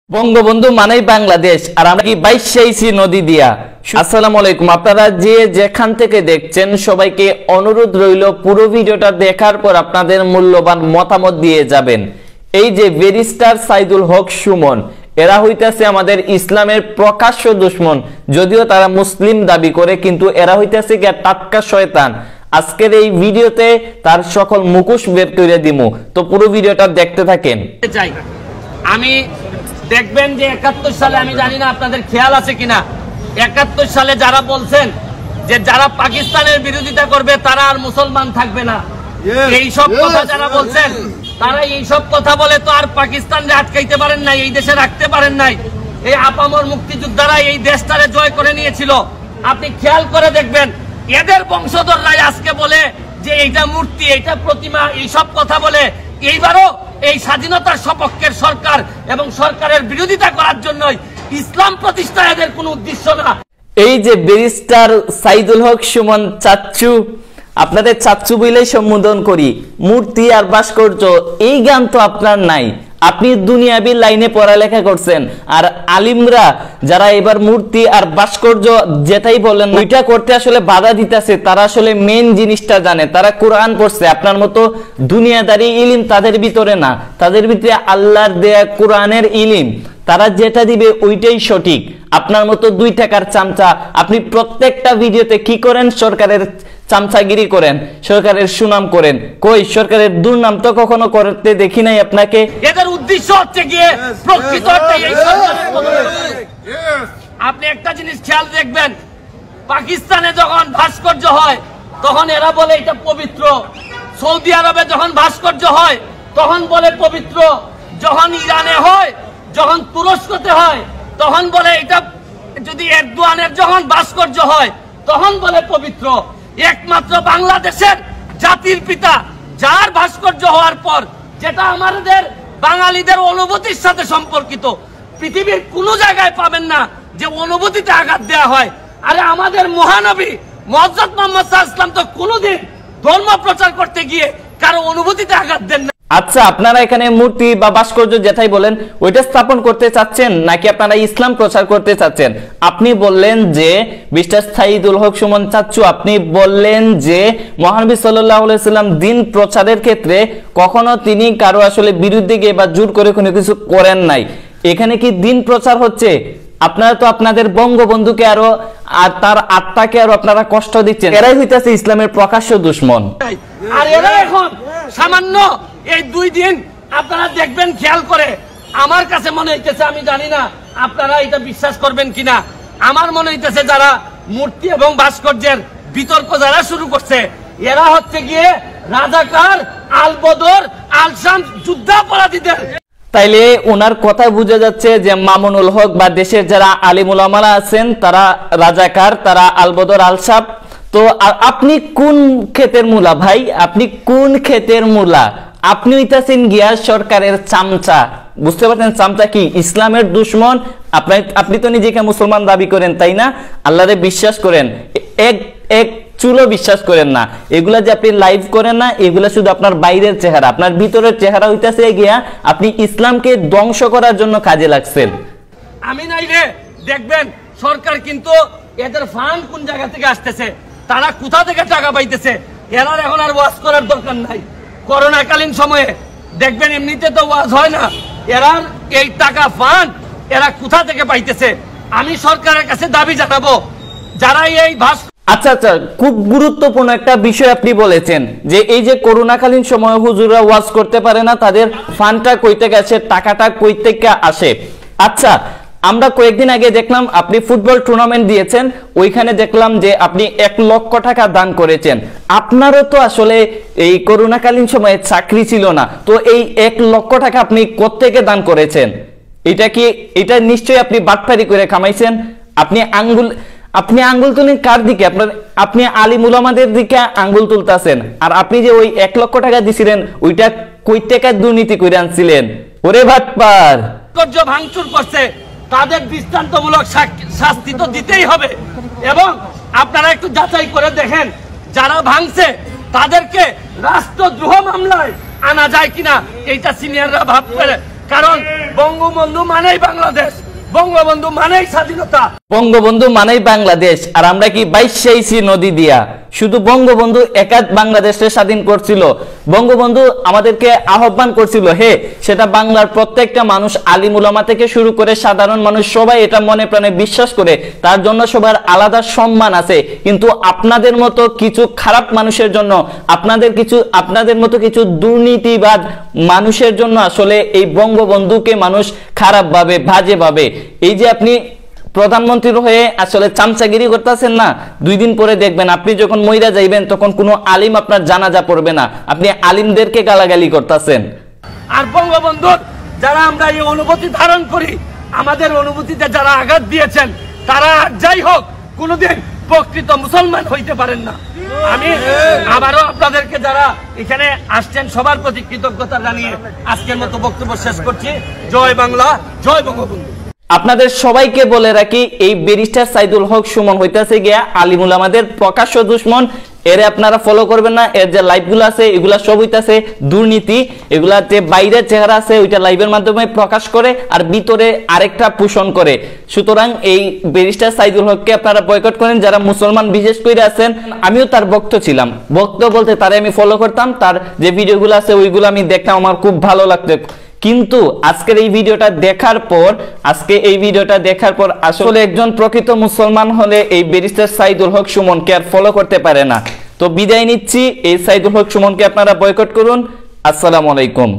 বঙ্গবন্ধু মানেই বাংলাদেশ আর আমরা কি 22 নদী দিয়া। আসসালামু আলাইকুম, আপনারা যে যেখান থেকে দেখছেন সবাইকে অনুরোধ রইল পুরো ভিডিওটা দেখার পর আপনাদের মূল্যবান মতামত দিয়ে যাবেন। এই যে ব্যারিস্টার সাইদুল হক সুমন, এরা হইতাছে আমাদের ইসলামের প্রকাশ্য দুশমন, যদিও তারা মুসলিম দাবি করে, কিন্তু এরা হইতাছে কি টাটকা শয়তান। আজকের এই ভিডিওতে তার সকল মুখোশ বের করে দিমু, তো পুরো ভিডিওটা দেখতে থাকেন। আমি দেখবেন যে 71 সালে, আমি জানি না আপনাদের খেয়াল আছে কিনা, 71 সালে যারা বলছেন যে যারা পাকিস্তানের বিরোধিতা করবে তারা আর মুসলমান থাকবে না, এই সব কথা যারা বলছেন তারা এই সব কথা বলে তো আর পাকিস্তানকে আটকাইতে পারেন নাই, এই দেশে রাখতে পারেন নাই। এই আপামর মুক্তিযোদ্ধারা এই দেশটারে জয় করে নিয়েছিল। আপনি খেয়াল করে দেখবেন এদের বংশধররাই আজকে বলে যে এইটা মূর্তি, এইটা প্রতিমা, এই সব কথা বলে। এইবারও এই স্বাধীনতার সপক্ষের সরকার এবং সরকারের বিরোধিতা করার জন্যই ইসলাম প্রতিষ্ঠা এদের কোনো উদ্দেশ্য না। এই যে ব্যারিস্টার সাইদুল হক সুমন চাচ্চু, আপনাদের চাচ্চু বলেই সম্বোধন করি, মূর্তি আর ভাস্কর্য এই জ্ঞান তো আপনার নাই। আপনি দুনিয়াবি লাইনে পড়ালেখা করছেন, আর আলিমরা যারা এবার মূর্তি আর ভাস্কর্য যেটাই বলেন ওইটা করতে আসলে বাধা দিতেছে, তারা আসলে মেন জিনিসটা জানে, তারা কোরআন পড়ছে। আপনার মতো দুনিয়াদারি ইলিম তাদের ভিতরে না, তাদের ভিতরে আল্লাহর দেয়া কোরআনের ইলিম, তারা যেটা দিবে ওইটাই সঠিক। আপনার মতো 2 টাকার চামচা, আপনি প্রত্যেকটা ভিডিওতে কি করেন? সরকারের চামচাগিরি করেন, সরকারের সুনাম করেন। কই সরকারের দুর্নাম তো কখনো করতে দেখি নাই আপনাকে। এদের উদ্দেশ্য হচ্ছে গিয়ে প্রকৃত এই আপনি একটা জিনিস খেয়াল দেখবেন, পাকিস্তানে যখন ভাস্কর্য হয় তখন এরা বলে এটা পবিত্র, সৌদি আরবে যখন ভাস্কর্য হয় তখন বলে পবিত্র, যখন ইরানে হয়, যখন তুরস্কতে হয় তখন বলে এটা, যদি এরদোয়ানের যখন ভাস্কর্য হয় তখন বলে পবিত্র। একমাত্র বাংলাদেশের জাতির পিতা যার ভাস্কর্য হওয়ার পর, যেটা আমাদের বাঙালিদের অনুভূতির সাথে সম্পর্কিত, পৃথিবীর কোনো জায়গায় পাবেন না যে অনুভূতিতে আঘাত দেওয়া হয়। আরে আমাদের মহানবী মুহাম্মদ মুহাম্মদ সাল্লাল্লাহু আলাইহি ওয়াসাল্লাম তো কোনোদিন ধর্ম প্রচার করতে গিয়ে কারো অনুভূতিতে আঘাত দেন না। আচ্ছা, আপনারা এখানে মূর্তি বা ভাস্কর্য যেটাই বলেন ওইটা স্থাপন করতে চাচ্ছেন নাকি আপনারা ইসলাম প্রচার করতে চাচ্ছেন? আপনি বললেন যে ব্যারিস্টার সাইদুল হক সুমন চাচ্চু, আপনি বললেন যে মহানবী সাল্লাল্লাহু আলাইহি সাল্লাম দিন প্রচারের ক্ষেত্রে কখনো তিনি কারো আসলে বিরুদ্ধে গিয়ে বা জোর করে কোনো কিছু করেন নাই। এখানে কি দিন প্রচার হচ্ছে? আপনারা তো আপনাদের বঙ্গবন্ধুকে আরো আর তার আত্মাকে আরো আপনারা কষ্ট দিচ্ছেন। এরাই হইতাছে ইসলামের প্রকাশ্য দুশমন। আর এরা এখন সামান্য এই 2 দিন আপনারা দেখবেন খেয়াল করে, আমার কাছে মনে হইতেছে, আমি জানি না আপনারা এটা বিশ্বাস করবেন কিনা, আমার মনে হইতেছে যারা মূর্তি এবং ভাস্কর্যের বিতর্ক যারা শুরু করছে এরা হচ্ছে গিয়ে রাজাকার, আল বদর, আল শাম যুদ্ধাপরাধীদের। তাইলে ওনার কথা বোঝা যাচ্ছে যে মামুনুল হক বা দেশের যারা আলিম উলামারা আছেন তারা রাজাকার, তারা আলবদর, আলসাব। তো আপনি কোন ক্ষেতের মূলা ভাই? আপনি কোন ক্ষেতের মূলা? আপনি হইতাছেন গিয়া সরকারের চামচা, বুঝতে পারছেন? চামচা কি ইসলামের দুশমন। আপনি তো নিজেকে মুসলমান দাবি করেন, তাই না? আল্লাহরে বিশ্বাস করেন, এক চুলো বিশ্বাস করেন না। এগুলা যে আপনি লাইভ করেন না, এগুলা শুধু আপনার বাইরের চেহারা, আপনার ভিতরের চেহারা হইতাছে গিয়া আপনি ইসলামকে ধ্বংস করার জন্য কাজে লাগছেন। আমি নাই রে, দেখবেন সরকার কিন্তু এদের ফান্ড কোন জায়গা থেকে আসতেছে, তারা কোথা থেকে টাকা পাইতেছে, এরা এখন আর ওয়াজ করার দরকার নাই। করোনাকালীন সময়ে দেখবেন এমনিতে তো ওয়াজ হয় না, এরা এই টাকা ফান্ড এরা কোথা থেকে পাইতেছে। আমি সরকারের কাছে দাবি জানাবো, যারা এই আচ্ছা, খুব গুরুত্বপূর্ণ একটা বিষয় আপনি বলেছেন যে এই যে করোনাকালীন সময়ে হুজুররা ওয়াজ করতে পারে না, তাদের ফান্ডটা কই থেকে আসে, টাকাটা কই থেকে আসে। আচ্ছা, আমরা কয়েকদিন আগে দেখলাম আপনি ফুটবল টুর্নামেন্ট দিয়েছেন, ওইখানে দেখলাম যে আপনি 1 লক্ষ টাকা দান করেছেন। আপনারও তো আসলে এই করোনাকালীন সময়ে চাকরি ছিল না, তো এই 1 লক্ষ টাকা আপনি কোত্থেকে দান করেছেন? এটা নিশ্চয়ই আপনি বাটপারি করে কামাইছেন। আপনি আঙ্গুল তুলেন কার দিকে? আপনি আলিম উলামাদের দিকে আঙ্গুল তুলতেছেন। আর আপনি যে ওই 1 লক্ষ টাকা দিছিলেন ওইটা কই টাকা দুর্নীতি করে আনছিলেন? ওরে ভাটপার, ভাঙচুর করছে তাদের দৃষ্টান্তমূলক শাস্তি তো দিতেই হবে। এবং আপনারা একটু যাচাই করে দেখেন, যারা ভাঙছে তাদেরকে রাষ্ট্রদ্রোহ মামলায় আনা যায় কিনা, এইটা সিনিয়ররা কারণ বঙ্গবন্ধু মানেই বাংলাদেশ, বঙ্গবন্ধু মানেই স্বাধীনতা, বঙ্গবন্ধু মানেই বাংলাদেশ। আর আমরা কি 22 নদী দিয়া? শুধু বঙ্গবন্ধু একা বাংলাদেশকে স্বাধীন করছিল? বঙ্গবন্ধু আমাদেরকে আহ্বান করছিল, হে, সেটা বাংলার প্রত্যেকটা মানুষ, আলিম উলামা থেকে শুরু করে সাধারণ মানুষ সবাই এটা মনে প্রাণে বিশ্বাস করে, তার জন্য সবার আলাদা সম্মান আছে। কিন্তু আপনাদের মতো কিছু খারাপ মানুষের জন্য, আপনাদের মতো কিছু দুর্নীতিবাদ মানুষের জন্য আসলে এই বঙ্গবন্ধুকে মানুষ খারাপ ভাবে, বাজে ভাবে। এই যে আপনি প্রধানমন্ত্রীর হয়ে আসলে চামচাগিরি করতেছেন না, 2 দিন পরে দেখবেন আপনি যখন মইরা যাইবেন তখন কোনো আলিম আপনার জানাজা পড়বে না, আপনি আলিমদেরকে গালাগালি করতেছেন। আর বঙ্গবন্ধুর যারা আমরা এই অনুভূতি ধারণ করি, আমাদের অনুভূতিতে যারা আঘাত দিয়েছেন, তারা যাই হোক কোনোদিন প্রকৃত মুসলমান হইতে পারেন না। আমি আবারও আপনাদেরকে যারা এখানে আসছেন সবার প্রতি কৃতজ্ঞতা জানিয়ে আজকের মতো বক্তব্য শেষ করছি। জয় বাংলা, জয় বঙ্গবন্ধু। আপনাদের সবাইকে বলে রাখি, এই ব্যারিস্টার সাইদুল হক সুমন হইতাছে গিয়া আলিমুল আমাদের প্রকাশ্য দুশ্মন। এর আপনারা ফলো করবেন না। এর যে লাইভগুলো আছে এগুলা সব হইতাছে দুর্নীতি। এগুলা যে বাইরের চেহারা আছে ওইটা লাইভের মাধ্যমে প্রকাশ করে আর ভিতরে আরেকটা পোষণ করে। সুতরাং এই ব্যারিস্টার সাইদুল হককে আপনারা বয়কট করেন যারা মুসলমান বিশেষ করে আছেন। আমিও তার ভক্ত ছিলাম, ভক্ত বলতে তারে আমি ফলো করতাম, তার যে ভিডিওগুলো আছে ওইগুলো আমি দেখতাম, আমার খুব ভালো লাগতো। কিন্তু আজকের এই ভিডিওটা দেখার পর আসলে একজন প্রকৃত মুসলমান হলে এই ব্যারিস্টার সাইদুল হক সুমনকে আর ফলো করতে পারে না। তো বিদায় নিচ্ছি। এই সাইদুল হক সুমনকে আপনারা বয়কট করুন। আসসালামু আলাইকুম।